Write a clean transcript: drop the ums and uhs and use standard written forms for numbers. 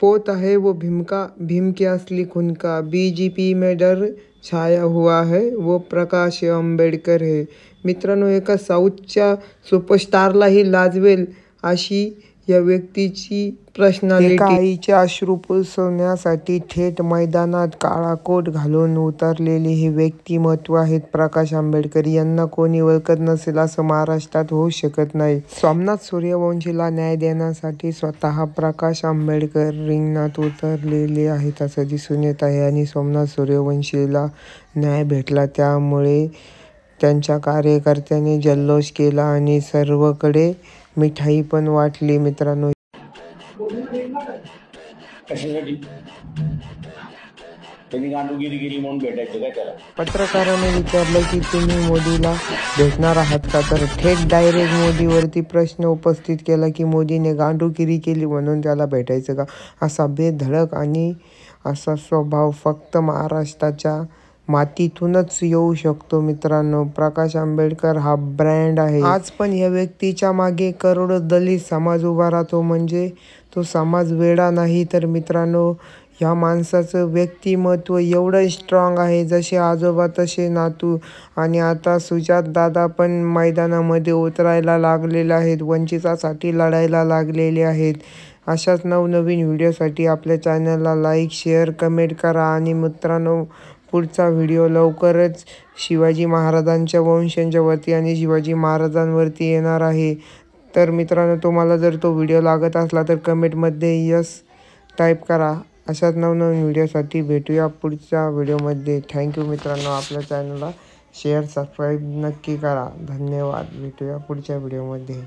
पोता है वो भीम की असली खून का। बीजेपी में डर छाया हुआ है वो प्रकाश आंबेडकर है. मित्रांनो, एका साऊथच्या सुपरस्टारलाही लाजवेल अशी या व्यक्तीची पर्सनॅलिटी. एका आईचे अश्रू पुसण्यासाठी थेट मैदानात काळा कोट घालून उतरलेले हे व्यक्तिमत्व आहेत प्रकाश आंबेडकर. यांना कोणी ओळखत नसेल असं महाराष्ट्रात होऊ शकत नाही. सोमनाथ सूर्यवंशीला न्याय देण्यासाठी स्वतः प्रकाश आंबेडकर रिंगणात उतरलेले आहेत असं दिसून येत आहे. आणि सोमनाथ सूर्यवंशीला न्याय भेटला त्यामुळे त्यांच्या कार्यकर्त्यांनी जल्लोष केला आणि सर्वकडे मिठाई पण वाटली. मित्रांनो, पत्रकाराने विचारलं की तुम्ही मोदीला भेटणार आहात का, तर थेट डायरेक्ट मोदीवरती प्रश्न उपस्थित केला की मोदीने गांडूगिरी केली म्हणून त्याला भेटायचं का. असा बेधडक आणि असा स्वभाव फक्त महाराष्ट्राच्या मातीतूनच येऊ शकतो. मित्रांनो, प्रकाश आंबेडकर हा ब्रँड आहे. आज पण या व्यक्तीच्या मागे करोडो दलित समाज उभा राहतो. म्हणजे तो समाज वेडा नाही. तर मित्रांनो, ह्या माणसाचं व्यक्तिमत्व एवढं स्ट्रॉंग आहे, जसे आजोबा तसे नातू. आणि आता सुजातदादा पण मैदानामध्ये उतरायला लागलेले आहेत, वंचितासाठी लढायला लागलेले आहेत. अशाच नवनवीन व्हिडिओसाठी आपल्या चॅनलला लाईक, शेअर, कमेंट करा. आणि मित्रांनो, पुढचा व्हिडिओ लवकरच शिवाजी महाराजांच्या वंशांच्यावरती आणि शिवाजी महाराजांवरती येणार आहे. तर मित्रांनो, तुम्हाला जर तो व्हिडिओ लागत असला तर कमेंटमध्ये यस टाईप करा. अशाच नवनवीन व्हिडिओसाठी भेटूया पुढच्या व्हिडिओमध्ये. थँक्यू मित्रांनो. आपल्या चॅनलला शेअर, सबस्क्राईब नक्की करा. धन्यवाद. भेटूया पुढच्या व्हिडिओमध्ये.